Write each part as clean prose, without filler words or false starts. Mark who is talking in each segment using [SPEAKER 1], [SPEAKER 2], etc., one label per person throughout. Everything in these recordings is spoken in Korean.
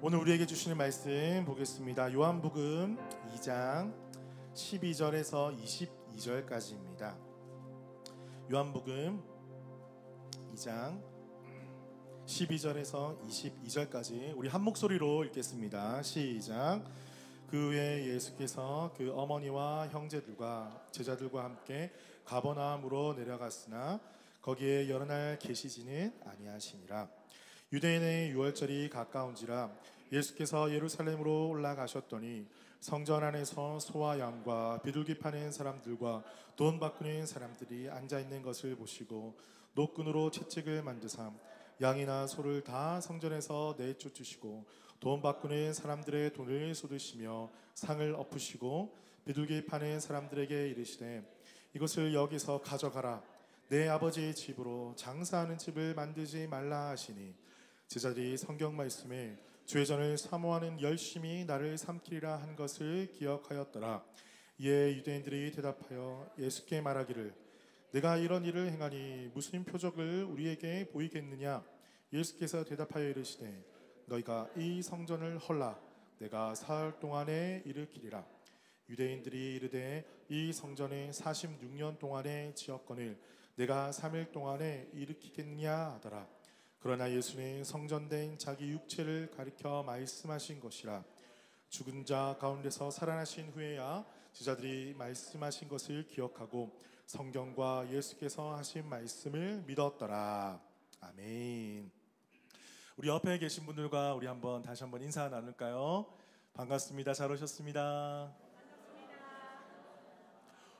[SPEAKER 1] 오늘 우리에게 주시는 말씀 보겠습니다. 요한복음 2장 12절에서 22절까지입니다. 요한복음 2장 12절에서 22절까지 우리 한 목소리로 읽겠습니다. 시작. 그 후에 예수께서 그 어머니와 형제들과 제자들과 함께 가버나움으로 내려갔으나 거기에 여러 날 계시지는 아니하시니라. 유대인의 유월절이 가까운지라 예수께서 예루살렘으로 올라가셨더니 성전 안에서 소와 양과 비둘기 파는 사람들과 돈 바꾸는 사람들이 앉아있는 것을 보시고 노끈으로 채찍을 만드사 양이나 소를 다 성전에서 내쫓으시고 돈 바꾸는 사람들의 돈을 쏟으시며 상을 엎으시고 비둘기 파는 사람들에게 이르시되 이것을 여기서 가져가라. 내 아버지의 집으로 장사하는 집을 만들지 말라 하시니 제자들이 성경 말씀에 주의 전을 사모하는 열심히 나를 삼키리라 한 것을 기억하였더라. 이에 유대인들이 대답하여 예수께 말하기를 내가 이런 일을 행하니 무슨 표적을 우리에게 보이겠느냐. 예수께서 대답하여 이르시되 너희가 이 성전을 헐라 내가 사흘 동안에 일으키리라. 유대인들이 이르되 이 성전을 46년 동안에 지었거늘 내가 3일 동안에 일으키겠냐 하더라. 그러나 예수는 성전된 자기 육체를 가리켜 말씀하신 것이라. 죽은 자 가운데서 살아나신 후에야 제자들이 말씀하신 것을 기억하고 성경과 예수께서 하신 말씀을 믿었더라. 아멘. 우리 옆에 계신 분들과 우리 다시 한번 인사 나눌까요? 반갑습니다. 잘 오셨습니다.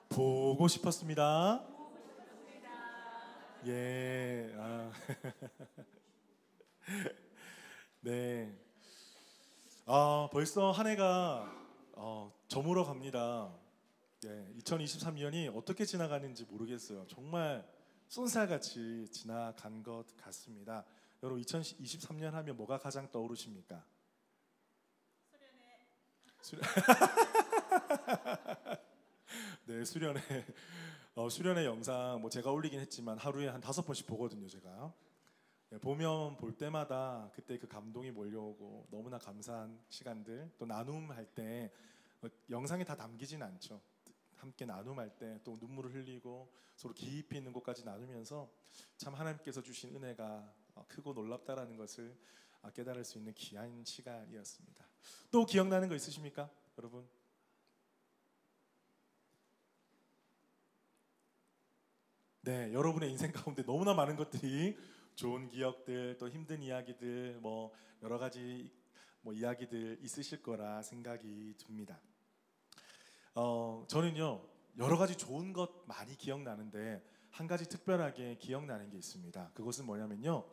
[SPEAKER 1] 보고 싶었습니다. 예. 네. 벌써 한 해가 저물어 갑니다. 예, 2023년이 어떻게 지나가는지 모르겠어요. 정말 쏜살같이 지나간 것 같습니다. 여러분 2023년 하면 뭐가 가장 떠오르십니까? 네, 수련회 영상 제가 올리긴 했지만 하루에 한 5번씩 보거든요. 제가 보면 볼 때마다 그때 그 감동이 몰려오고 너무나 감사한 시간들, 또 나눔할 때 영상에 다 담기진 않죠. 함께 나눔할 때 또 눈물을 흘리고 서로 깊이 있는 곳까지 나누면서 참 하나님께서 주신 은혜가 크고 놀랍다라는 것을 깨달을 수 있는 귀한 시간이었습니다. 또 기억나는 거 있으십니까, 여러분? 네, 여러분의 인생 가운데 너무나 많은 것들이 좋은 기억들, 또 힘든 이야기들, 여러 가지 이야기들 있으실 거라 생각이 듭니다. 저는요 여러 가지 좋은 것 많이 기억나는데 한 가지 특별하게 기억나는 게 있습니다. 그것은 뭐냐면요,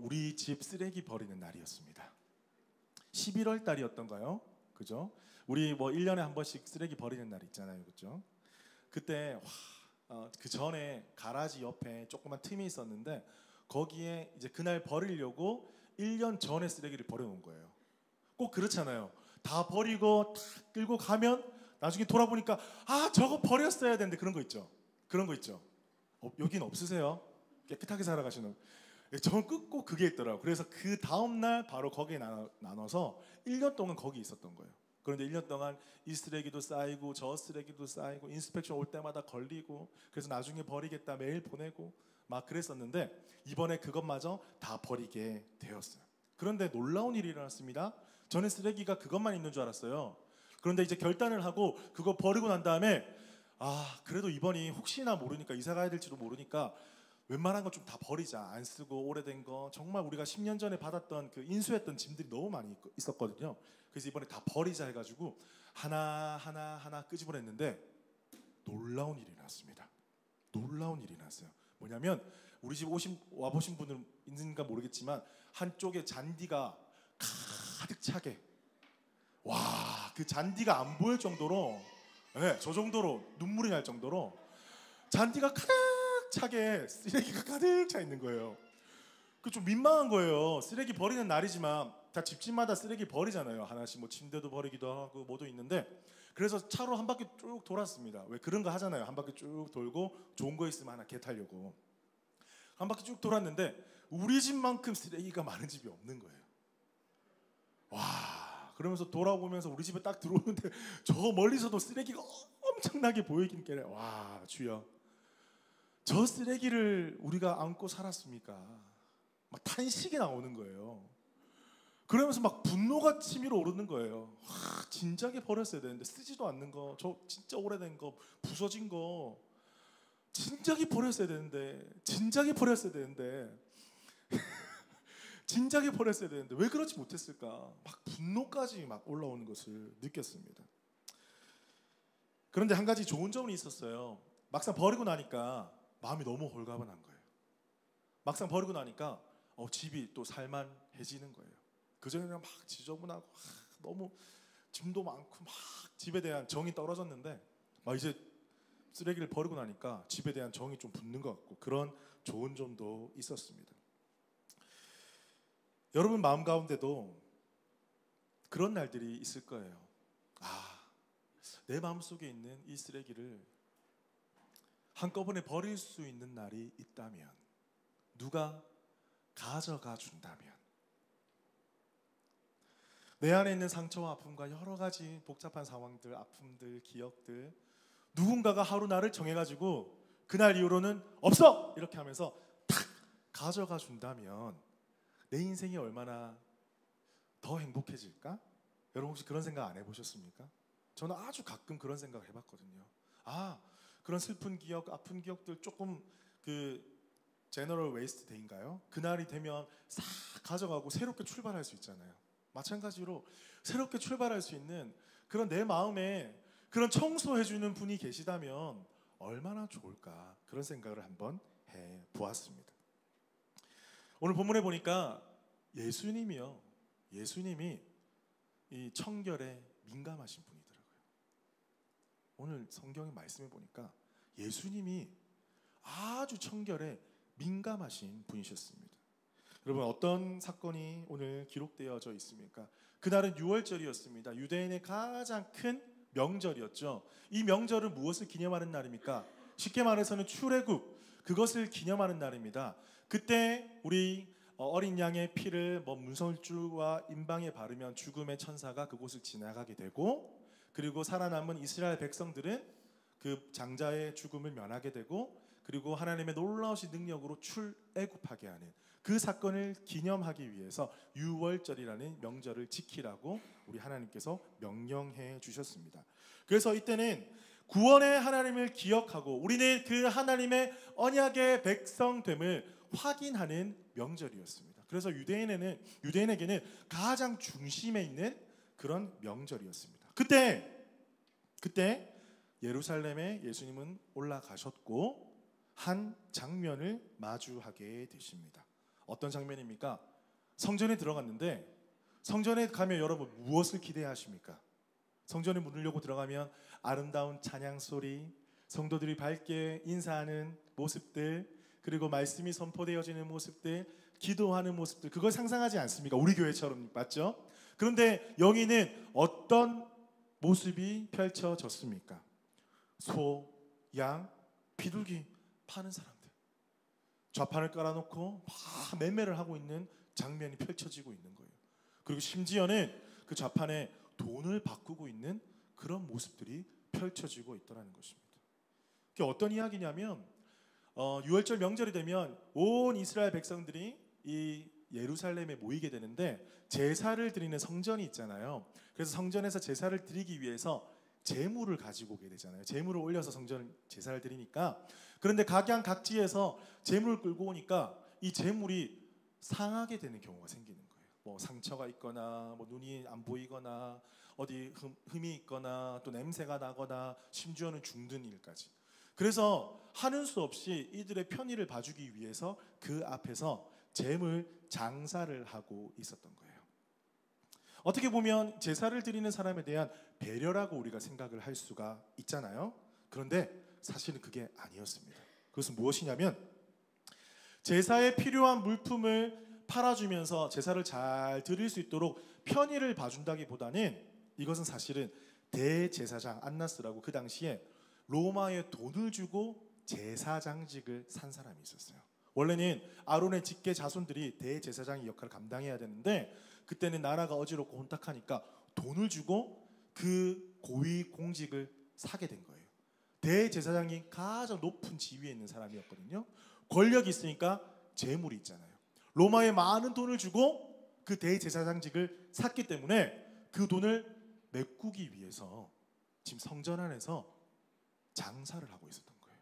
[SPEAKER 1] 우리 집 쓰레기 버리는 날이었습니다. 11월 달이었던가요? 그죠? 우리 1년에 한 번씩 쓰레기 버리는 날 있잖아요, 그죠? 그때 그 전에 가라지 옆에 조그만 틈이 있었는데 거기에 이제 그날 버리려고 1년 전에 쓰레기를 버려놓은 거예요. 꼭 그렇잖아요. 다 버리고 탁 끌고 가면 나중에 돌아보니까 저거 버렸어야 되는데 그런 거 있죠. 그런 거 있죠. 여긴 없으세요? 깨끗하게 살아가시는. 저는 꼭 그게 있더라고요. 그래서 그 다음날 바로 거기에 나눠서 1년 동안 거기 있었던 거예요. 그런데 1년 동안 이 쓰레기도 쌓이고 저 쓰레기도 쌓이고 인스펙션 올 때마다 걸리고, 그래서 나중에 버리겠다 메일 보내고 막 그랬었는데 이번에 그것마저 다 버리게 되었어요. 그런데 놀라운 일이 일어났습니다. 저는 쓰레기가 그것만 있는 줄 알았어요. 그런데 이제 결단을 하고 그거 버리고 난 다음에 그래도 이번이 혹시나 모르니까 이사 가야 될지도 모르니까 웬만한 거 좀 다 버리자. 안 쓰고 오래된 거, 정말 우리가 10년 전에 받았던 그 인수했던 짐들이 너무 많이 있었거든요. 그래서 이번에 다 버리자 해가지고 하나 끄집어냈는데 놀라운 일이 났습니다. 놀라운 일이 났어요. 뭐냐면 우리 집 와보신 분은 있는가 모르겠지만 한쪽에 잔디가 가득 차게, 그 잔디가 안 보일 정도로, 저 정도로 눈물이 날 정도로 잔디가 가득 차게 쓰레기가 가득 차 있는 거예요. 그 좀 민망한 거예요. 쓰레기 버리는 날이지만 다 집집마다 쓰레기 버리잖아요. 하나씩 침대도 버리기도 하고 뭐도 있는데, 그래서 차로 한 바퀴 쭉 돌았습니다. 왜 그런 거 하잖아요. 한 바퀴 쭉 돌고 좋은 거 있으면 하나 개 타려고 한 바퀴 쭉 돌았는데 우리 집만큼 쓰레기가 많은 집이 없는 거예요. 와, 그러면서 돌아보면서 우리 집에 딱 들어오는데 저 멀리서도 쓰레기가 엄청나게 보이긴 깨래. 와, 주여, 저 쓰레기를 우리가 안고 살았습니까? 막 탄식이 나오는 거예요. 그러면서 막 분노가 치밀어 오르는 거예요. 진작에 버렸어야 되는데, 쓰지도 않는 거, 저 진짜 오래된 거, 부서진 거 진작에 버렸어야 되는데, 진작에 버렸어야 되는데 진작에 버렸어야 되는데 왜 그렇지 못했을까? 막 분노까지 막 올라오는 것을 느꼈습니다. 그런데 한 가지 좋은 점은 있었어요. 막상 버리고 나니까 마음이 너무 홀가분한 거예요. 막상 버리고 나니까 집이 또 살만해지는 거예요. 그전에는 막 지저분하고 너무 짐도 많고 막 집에 대한 정이 떨어졌는데, 막 이제 쓰레기를 버리고 나니까 집에 대한 정이 좀 붙는 것 같고, 그런 좋은 점도 있었습니다. 여러분 마음 가운데도 그런 날들이 있을 거예요. 내 마음속에 있는 이 쓰레기를 한꺼번에 버릴 수 있는 날이 있다면, 누가 가져가 준다면, 내 안에 있는 상처와 아픔과 여러 가지 복잡한 상황들, 아픔들, 기억들, 누군가가 하루 나를 정해가지고 그날 이후로는 없어! 이렇게 하면서 탁 가져가 준다면 내 인생이 얼마나 더 행복해질까? 여러분 혹시 그런 생각 안 해보셨습니까? 저는 아주 가끔 그런 생각을 해봤거든요. 그런 슬픈 기억, 아픈 기억들 조금 제너럴 웨이스트 데이인가요? 그날이 되면 싹 가져가고 새롭게 출발할 수 있잖아요. 마찬가지로 새롭게 출발할 수 있는 그런 내 마음에 그런 청소해주는 분이 계시다면 얼마나 좋을까, 그런 생각을 한번 해보았습니다. 오늘 본문에 보니까 예수님이 이 청결에 민감하신 분이더라고요. 오늘 성경의 말씀에 보니까 예수님이 아주 청결에 민감하신 분이셨습니다. 여러분, 어떤 사건이 오늘 기록되어져 있습니까? 그날은 유월절이었습니다. 유대인의 가장 큰 명절이었죠. 이 명절은 무엇을 기념하는 날입니까? 쉽게 말해서는 출애굽, 그것을 기념하는 날입니다. 그때 우리 어린 양의 피를 문설주와 임방에 바르면 죽음의 천사가 그곳을 지나가게 되고, 그리고 살아남은 이스라엘 백성들은 그 장자의 죽음을 면하게 되고, 그리고 하나님의 놀라우신 능력으로 출애굽하게 하는 그 사건을 기념하기 위해서 유월절이라는 명절을 지키라고 우리 하나님께서 명령해 주셨습니다. 그래서 이때는 구원의 하나님을 기억하고 우리는 그 하나님의 언약의 백성됨을 확인하는 명절이었습니다. 그래서 유대인에게는 가장 중심에 있는 그런 명절이었습니다. 그때 예루살렘에 예수님은 올라가셨고 한 장면을 마주하게 되십니다. 어떤 장면입니까? 성전에 들어갔는데, 성전에 가면 여러분 무엇을 기대하십니까? 성전에 문을 열고 들어가면 아름다운 찬양 소리, 성도들이 밝게 인사하는 모습들, 그리고 말씀이 선포되어지는 모습들, 기도하는 모습들, 그걸 상상하지 않습니까? 우리 교회처럼, 맞죠? 그런데 여기는 어떤 모습이 펼쳐졌습니까? 소, 양, 비둘기 파는 사람들, 좌판을 깔아놓고 막 매매를 하고 있는 장면이 펼쳐지고 있는 거예요. 그리고 심지어는 그 좌판에 돈을 바꾸고 있는 그런 모습들이 펼쳐지고 있더라는 것입니다. 그게 어떤 이야기냐면, 유월절 명절이 되면 온 이스라엘 백성들이 이 예루살렘에 모이게 되는데, 제사를 드리는 성전이 있잖아요. 그래서 성전에서 제사를 드리기 위해서 제물을 가지고 오게 되잖아요. 제물을 올려서 성전 제사를 드리니까. 그런데 각양각지에서 제물을 끌고 오니까 이 제물이 상하게 되는 경우가 생기는 거예요. 상처가 있거나 눈이 안 보이거나 어디 흠이 있거나 또 냄새가 나거나 심지어는 죽는 일까지. 그래서 하는 수 없이 이들의 편의를 봐주기 위해서 그 앞에서 제물 장사를 하고 있었던 거예요. 어떻게 보면 제사를 드리는 사람에 대한 배려라고 우리가 생각을 할 수가 있잖아요. 그런데 사실은 그게 아니었습니다. 그것은 무엇이냐면, 제사에 필요한 물품을 팔아주면서 제사를 잘 드릴 수 있도록 편의를 봐준다기보다는, 이것은 사실은 대제사장 안나스라고 그 당시에 로마에 돈을 주고 제사장직을 산 사람이 있었어요. 원래는 아론의 직계 자손들이 대제사장의 역할을 감당해야 되는데 그때는 나라가 어지럽고 혼탁하니까 돈을 주고 그 고위 공직을 사게 된 거예요. 대제사장이 가장 높은 지위에 있는 사람이었거든요. 권력이 있으니까 재물이 있잖아요. 로마에 많은 돈을 주고 그 대제사장직을 샀기 때문에 그 돈을 메꾸기 위해서 지금 성전 안에서 장사를 하고 있었던 거예요.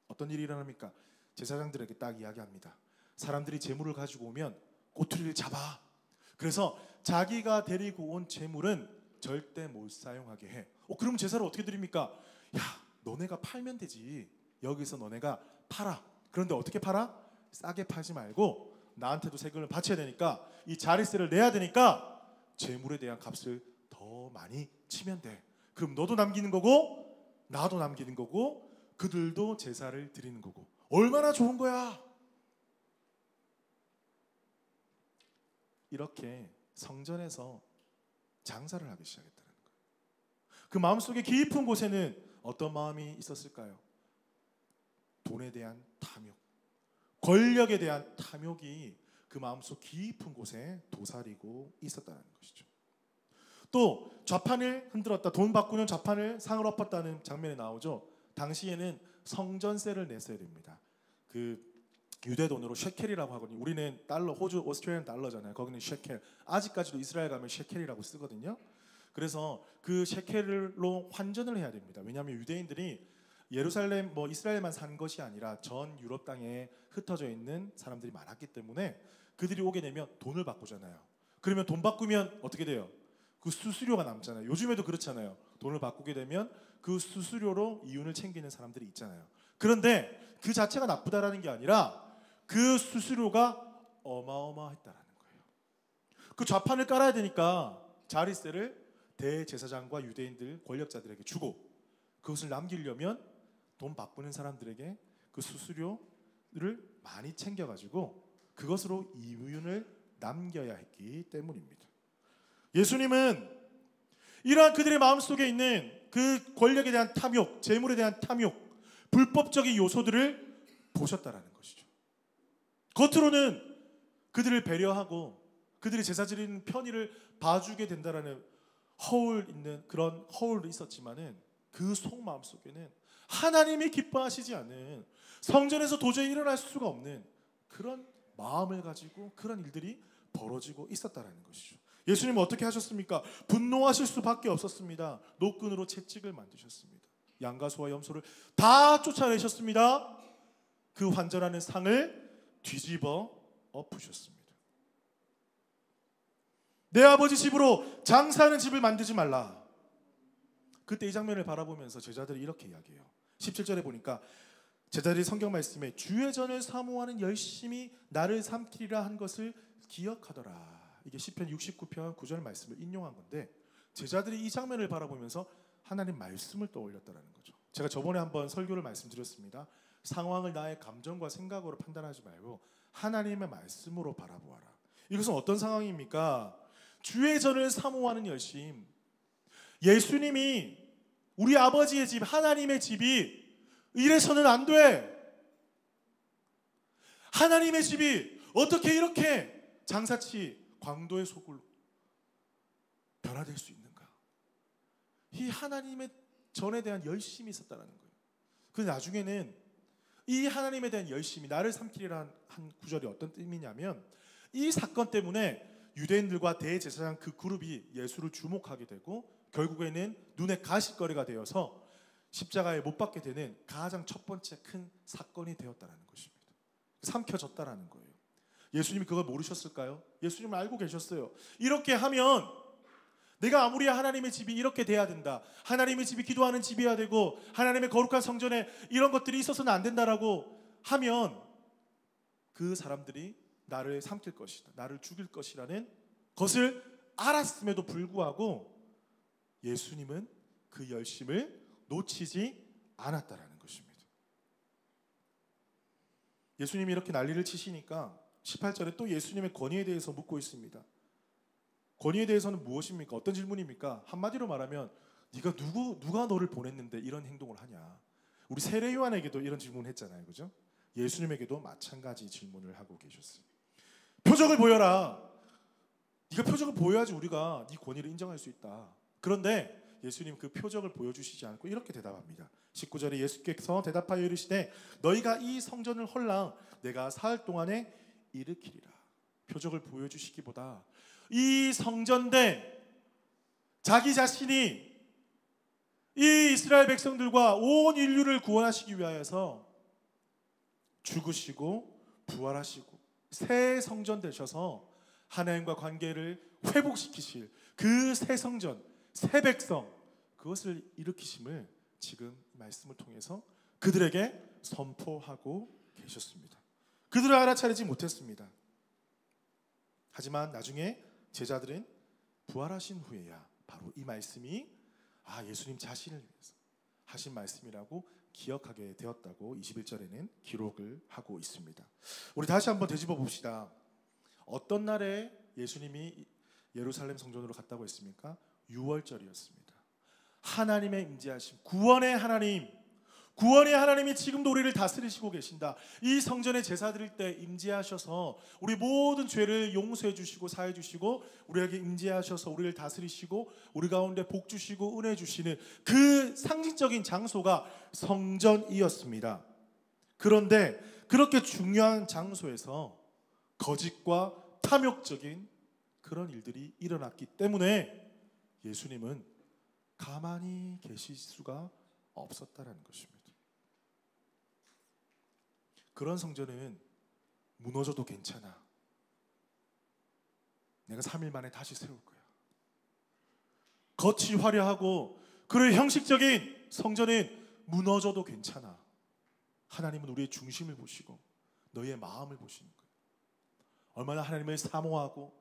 [SPEAKER 1] 어떤 일이 일어납니까? 제사장들에게 딱 이야기합니다. 사람들이 재물을 가지고 오면 꼬투리를 잡아. 그래서 자기가 데리고 온 재물은 절대 못 사용하게 해. 그럼 제사를 어떻게 드립니까? 야, 너네가 팔면 되지. 여기서 너네가 팔아. 그런데 어떻게 팔아? 싸게 팔지 말고 나한테도 세금을 바쳐야 되니까 이 자릿세를 내야 되니까 재물에 대한 값을 더 많이 치면 돼. 그럼 너도 남기는 거고 나도 남기는 거고 그들도 제사를 드리는 거고 얼마나 좋은 거야. 이렇게 성전에서 장사를 하기 시작했다는 거예요. 그 마음속에 깊은 곳에는 어떤 마음이 있었을까요? 돈에 대한 탐욕, 권력에 대한 탐욕이 그 마음속 깊은 곳에 도사리고 있었다는 것이죠. 또 좌판을 흔들었다, 돈 바꾸는 좌판을 상을 엎었다는 장면이 나오죠. 당시에는 성전세를 냈어야 됩니다. 그 유대 돈으로 셰켈이라고 하거든요. 우리는 달러, 호주, 오스트레일리안 달러잖아요. 거기는 셰켈. 아직까지도 이스라엘 가면 셰켈이라고 쓰거든요. 그래서 그 셰켈로 환전을 해야 됩니다. 왜냐하면 유대인들이 예루살렘, 이스라엘만 산 것이 아니라 전 유럽 땅에 흩어져 있는 사람들이 많았기 때문에 그들이 오게 되면 돈을 바꾸잖아요. 그러면 돈 바꾸면 어떻게 돼요? 그 수수료가 남잖아요. 요즘에도 그렇잖아요. 돈을 바꾸게 되면 그 수수료로 이윤을 챙기는 사람들이 있잖아요. 그런데 그 자체가 나쁘다라는 게 아니라 그 수수료가 어마어마했다라는 거예요. 그 좌판을 깔아야 되니까 자릿세를 대제사장과 유대인들 권력자들에게 주고 그것을 남기려면 돈 바꾸는 사람들에게 그 수수료를 많이 챙겨가지고 그것으로 이윤을 남겨야 했기 때문입니다. 예수님은 이러한 그들의 마음속에 있는 그 권력에 대한 탐욕, 재물에 대한 탐욕, 불법적인 요소들을 보셨다라는 것이죠. 겉으로는 그들을 배려하고 그들이 제사 드리는 편의를 봐주게 된다라는 그런 허울도 있었지만은 그 속마음 속에는 하나님이 기뻐하시지 않는, 성전에서 도저히 일어날 수가 없는 그런 마음을 가지고 그런 일들이 벌어지고 있었다라는 것이죠. 예수님은 어떻게 하셨습니까? 분노하실 수밖에 없었습니다. 노끈으로 채찍을 만드셨습니다. 양과 소와 염소를 다 쫓아내셨습니다. 그 환전하는 상을 뒤집어 엎으셨습니다. 내 아버지 집으로 장사하는 집을 만들지 말라. 그때 이 장면을 바라보면서 제자들이 이렇게 이야기해요. 17절에 보니까 제자들이 성경 말씀에 주의 전을 사모하는 열심히 나를 삼키리라 한 것을 기억하더라. 이게 시편 69편 9절 말씀을 인용한 건데 제자들이 이 장면을 바라보면서 하나님 말씀을 떠올렸다는 거죠. 제가 저번에 한번 설교를 말씀드렸습니다. 상황을 나의 감정과 생각으로 판단하지 말고 하나님의 말씀으로 바라보아라. 이것은 어떤 상황입니까? 주의 전을 사모하는 열심. 예수님이 우리 아버지의 집, 하나님의 집이 이래서는 안 돼. 하나님의 집이 어떻게 이렇게 장사치 광도의 소굴로 변화될 수 있는가? 이 하나님의 전에 대한 열심이 있었다는 거예요. 그 나중에는 이 하나님에 대한 열심이 나를 삼키리라 한 구절이 어떤 뜻이냐면 이 사건 때문에 유대인들과 대제사장 그 그룹이 예수를 주목하게 되고 결국에는 눈에 가시거리가 되어서 십자가에 못 박게 되는 가장 첫 번째 큰 사건이 되었다는 것입니다. 삼켜졌다라는 거예요. 예수님이 그걸 모르셨을까요? 예수님은 알고 계셨어요. 이렇게 하면 내가 아무리 하나님의 집이 이렇게 돼야 된다, 하나님의 집이 기도하는 집이어야 되고 하나님의 거룩한 성전에 이런 것들이 있어서는 안 된다라고 하면 그 사람들이 나를 삼킬 것이다, 나를 죽일 것이라는 것을 알았음에도 불구하고 예수님은 그 열심을 놓치지 않았다라는 것입니다. 예수님이 이렇게 난리를 치시니까 18절에 또 예수님의 권위에 대해서 묻고 있습니다. 권위에 대해서는 무엇입니까? 어떤 질문입니까? 한마디로 말하면 네가 누가 너를 보냈는데 이런 행동을 하냐? 우리 세례 요한에게도 이런 질문을 했잖아요, 그죠? 예수님에게도 마찬가지 질문을 하고 계셨어요. 표적을 보여라. 네가 표적을 보여야지 우리가 네 권위를 인정할 수 있다. 그런데 예수님 그 표적을 보여주시지 않고 이렇게 대답합니다. 19절에 예수께서 대답하여 이르시되 너희가 이 성전을 헐랑 내가 사흘 동안에 일으키리라. 표적을 보여주시기보다 이 성전된 자기 자신이 이 이스라엘 백성들과 온 인류를 구원하시기 위하여서 죽으시고 부활하시고 새 성전 되셔서 하나님과 관계를 회복시키실 그 새 성전, 새 백성, 그것을 일으키심을 지금 말씀을 통해서 그들에게 선포하고 계셨습니다. 그들을 알아차리지 못했습니다. 하지만 나중에 제자들은 부활하신 후에야 바로 이 말씀이 예수님 자신을 위해서 하신 말씀이라고 기억하게 되었다고 21절에는 기록을 하고 있습니다. 우리 다시 한번 되짚어 봅시다. 어떤 날에 예수님이 예루살렘 성전으로 갔다고 했습니까? 6월절이었습니다. 하나님의 임재하심, 구원의 하나님이 지금도 우리를 다스리시고 계신다. 이 성전에 제사 드릴 때 임재하셔서 우리 모든 죄를 용서해 주시고 사해 주시고 우리에게 임재하셔서 우리를 다스리시고 우리 가운데 복 주시고 은혜 주시는 그 상징적인 장소가 성전이었습니다. 그런데 그렇게 중요한 장소에서 거짓과 탐욕적인 그런 일들이 일어났기 때문에 예수님은 가만히 계실 수가 없었다라는 것입니다. 그런 성전은 무너져도 괜찮아. 내가 3일 만에 다시 세울 거야. 겉이 화려하고 그런 형식적인 성전은 무너져도 괜찮아. 하나님은 우리의 중심을 보시고 너희의 마음을 보시는 거예요. 얼마나 하나님을 사모하고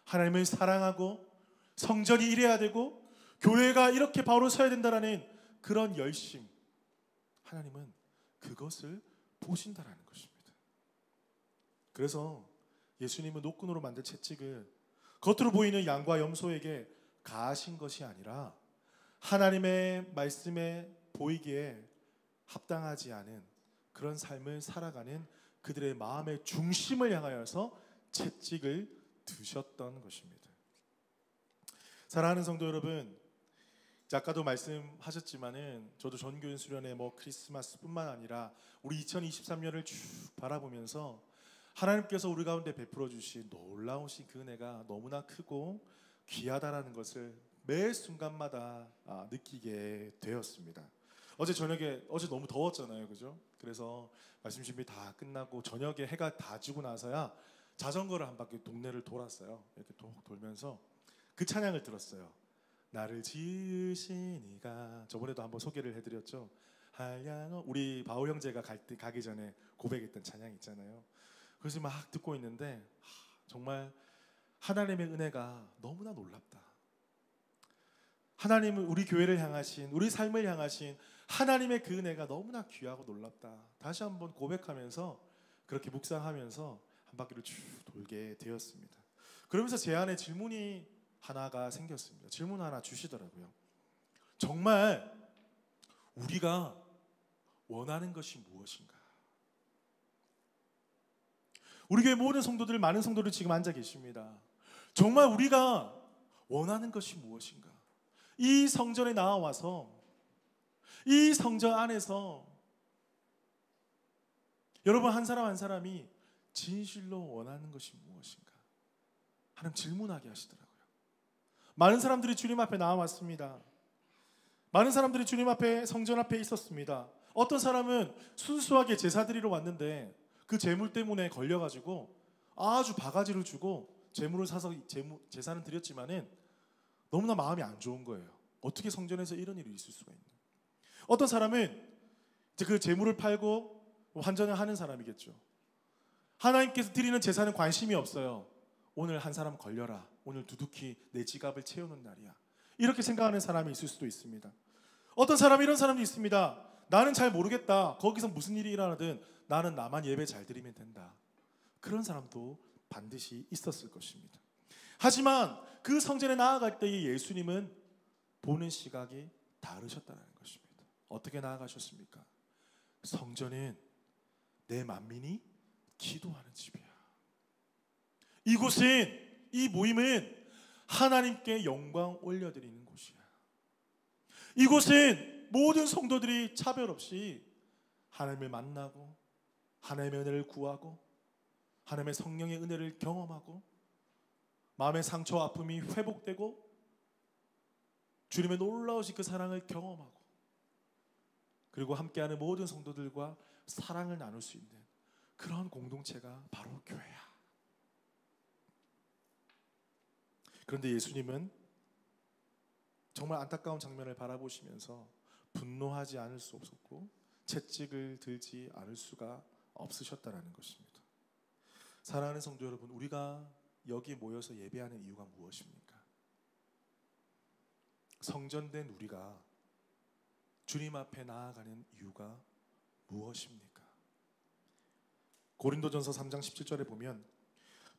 [SPEAKER 1] 하나님을 사랑하고 성전이 이래야 되고 교회가 이렇게 바로 서야 된다라는 그런 열심, 하나님은 그것을 보신다라는 것입니다. 그래서 예수님은 노끈으로 만든 채찍을 겉으로 보이는 양과 염소에게 가하신 것이 아니라 하나님의 말씀에 보이기에 합당하지 않은 그런 삶을 살아가는 그들의 마음의 중심을 향하여서 채찍을 드셨던 것입니다. 사랑하는 성도 여러분, 아까도 말씀하셨지만은 저도 전교인 수련회 크리스마스뿐만 아니라 우리 2023년을 쭉 바라보면서 하나님께서 우리 가운데 베풀어 주신 놀라우신 그 은혜가 너무나 크고 귀하다라는 것을 매 순간마다 느끼게 되었습니다. 어제 저녁에 너무 더웠잖아요, 그죠? 그래서 말씀 준비 다 끝나고 저녁에 해가 다 지고 나서야 자전거를 한 바퀴 동네를 돌았어요. 이렇게 돌면서 그 찬양을 들었어요. 나를 지으신 이가, 저번에도 한번 소개를 해드렸죠. 한양어, 우리 바오 형제가 가기 전에 고백했던 찬양 있잖아요. 그래서 막 듣고 있는데 정말 하나님의 은혜가 너무나 놀랍다. 하나님은 우리 교회를 향하신, 우리 삶을 향하신 하나님의 그 은혜가 너무나 귀하고 놀랍다. 다시 한번 고백하면서 그렇게 묵상하면서 한 바퀴를 쭉 돌게 되었습니다. 그러면서 제 안에 질문이 하나가 생겼습니다. 질문 하나 주시더라고요. 정말 우리가 원하는 것이 무엇인가? 우리 교회 모든 성도들, 많은 성도들 지금 앉아 계십니다. 정말 우리가 원하는 것이 무엇인가? 이 성전에 나와서 이 성전 안에서 여러분 한 사람 한 사람이 진실로 원하는 것이 무엇인가? 하나님 질문하게 하시더라고요. 많은 사람들이 주님 앞에 나와왔습니다. 많은 사람들이 주님 앞에, 성전 앞에 있었습니다. 어떤 사람은 순수하게 제사 드리러 왔는데 그 재물 때문에 걸려가지고 아주 바가지를 주고 재물을 사서 제사는 드렸지만은 너무나 마음이 안 좋은 거예요. 어떻게 성전에서 이런 일이 있을 수가 있나? 어떤 사람은 이제 그 재물을 팔고 환전을 하는 사람이겠죠. 하나님께서 드리는 제사는 관심이 없어요. 오늘 한 사람 걸려라. 오늘 두둑히 내 지갑을 채우는 날이야. 이렇게 생각하는 사람이 있을 수도 있습니다. 어떤 사람은 이런 사람도 있습니다. 나는 잘 모르겠다. 거기서 무슨 일이 일어나든 나는 나만 예배 잘 드리면 된다. 그런 사람도 반드시 있었을 것입니다. 하지만 그 성전에 나아갈 때에 예수님은 보는 시각이 다르셨다는 것입니다. 어떻게 나아가셨습니까? 성전은 내 만민이 기도하는 집이야. 이곳은, 이 모임은 하나님께 영광 올려드리는 곳이야. 이곳은 모든 성도들이 차별 없이 하나님을 만나고 하나님의 은혜를 구하고 하나님의 성령의 은혜를 경험하고 마음의 상처와 아픔이 회복되고 주님의 놀라우신 그 사랑을 경험하고 그리고 함께하는 모든 성도들과 사랑을 나눌 수 있는 그런 공동체가 바로 교회야. 그런데 예수님은 정말 안타까운 장면을 바라보시면서 분노하지 않을 수 없었고 채찍을 들지 않을 수가 없으셨다라는 것입니다. 사랑하는 성도 여러분, 우리가 여기 모여서 예배하는 이유가 무엇입니까? 성전된 우리가 주님 앞에 나아가는 이유가 무엇입니까? 고린도전서 3장 17절에 보면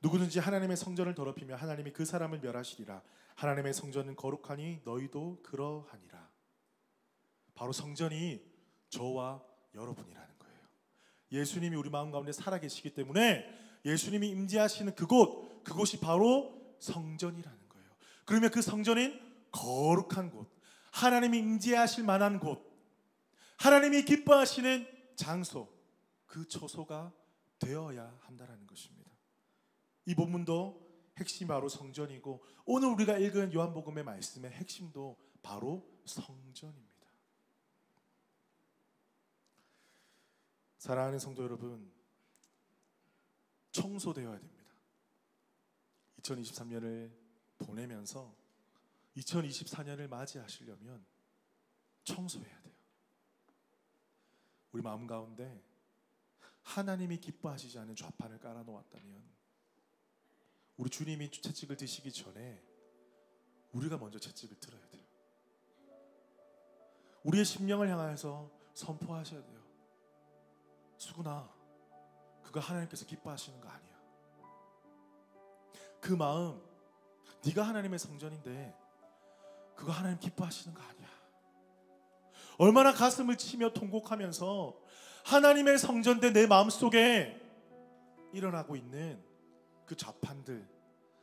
[SPEAKER 1] 누구든지 하나님의 성전을 더럽히며 하나님이 그 사람을 멸하시리라. 하나님의 성전은 거룩하니 너희도 그러하니라. 바로 성전이 저와 여러분이라는 거예요. 예수님이 우리 마음 가운데 살아계시기 때문에 예수님이 임재하시는 그곳이 바로 성전이라는 거예요. 그러면 그 성전인 거룩한 곳, 하나님이 임재하실 만한 곳, 하나님이 기뻐하시는 장소, 그 처소가 되어야 한다는 것입니다. 이 본문도 핵심이 바로 성전이고 오늘 우리가 읽은 요한복음의 말씀의 핵심도 바로 성전입니다. 사랑하는 성도 여러분, 청소되어야 됩니다. 2023년을 보내면서 2024년을 맞이하시려면 청소해야 돼요. 우리 마음 가운데 하나님이 기뻐하시지 않는 좌판을 깔아놓았다면 우리 주님이 채찍을 드시기 전에 우리가 먼저 채찍을 들어야 돼요. 우리의 심령을 향하여서 선포하셔야 돼요. 수구나, 그거 하나님께서 기뻐하시는 거 아니야. 그 마음, 네가 하나님의 성전인데 그거 하나님 기뻐하시는 거 아니야. 얼마나 가슴을 치며 통곡하면서 하나님의 성전된 내 마음속에 일어나고 있는 그 좌판들,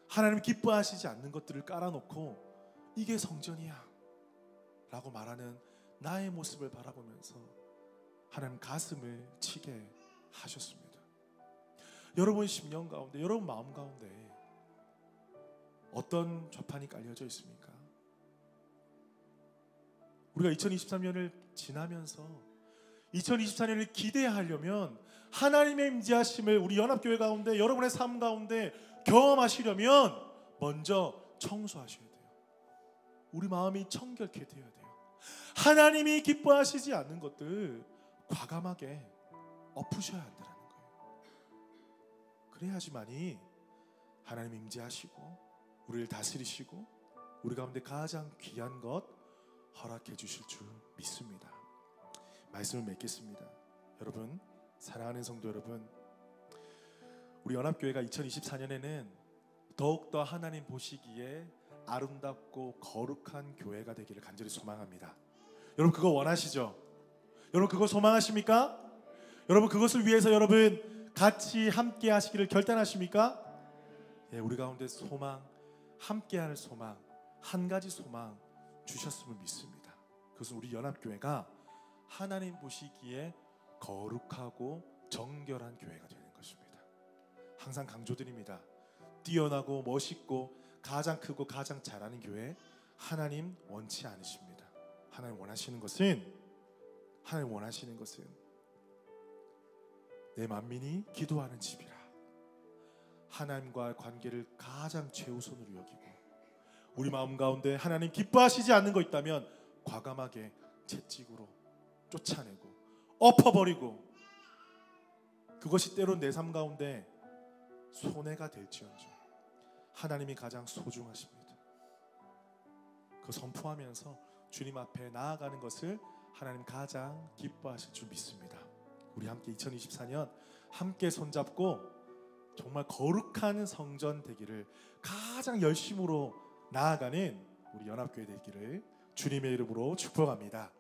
[SPEAKER 1] 하나님 기뻐하시지 않는 것들을 깔아놓고 이게 성전이야 라고 말하는 나의 모습을 바라보면서 하나님 가슴을 치게 하셨습니다. 여러분 심령 가운데, 여러분 마음 가운데 어떤 좌판이 깔려져 있습니까? 우리가 2023년을 지나면서 2024년을 기대하려면 하나님의 임재하심을 우리 연합교회 가운데 여러분의 삶 가운데 경험하시려면 먼저 청소하셔야 돼요. 우리 마음이 청결케 되어야 돼요. 하나님이 기뻐하시지 않는 것들 과감하게 엎으셔야 한다는 거예요. 그래야지만이 하나님 임재하시고 우리를 다스리시고 우리 가운데 가장 귀한 것 허락해 주실 줄 믿습니다. 말씀을 맺겠습니다. 여러분, 사랑하는 성도 여러분, 우리 연합교회가 2024년에는 더욱더 하나님 보시기에 아름답고 거룩한 교회가 되기를 간절히 소망합니다. 여러분 그거 원하시죠? 여러분 그거 소망하십니까? 여러분 그것을 위해서 여러분 같이 함께 하시기를 결단하십니까? 예, 우리 가운데 소망, 함께할 소망, 한 가지 소망 주셨음을 믿습니다. 그것은 우리 연합교회가 하나님 보시기에 거룩하고 정결한 교회가 되는 것입니다. 항상 강조드립니다. 뛰어나고 멋있고 가장 크고 가장 잘하는 교회 하나님 원치 않으십니다. 하나님 원하시는 것은 내 만민이 기도하는 집이라. 하나님과의 관계를 가장 최우선으로 여기고 우리 마음 가운데 하나님 기뻐하시지 않는 거 있다면 과감하게 채찍으로 쫓아내고 엎어버리고 그것이 때론 내 삶 가운데 손해가 될지언정 하나님이 가장 소중하십니다. 그 선포하면서 주님 앞에 나아가는 것을 하나님 가장 기뻐하실 줄 믿습니다. 우리 함께 2024년 함께 손잡고 정말 거룩한 성전 되기를 가장 열심으로 나아가는 우리 연합교회 되기를 주님의 이름으로 축복합니다.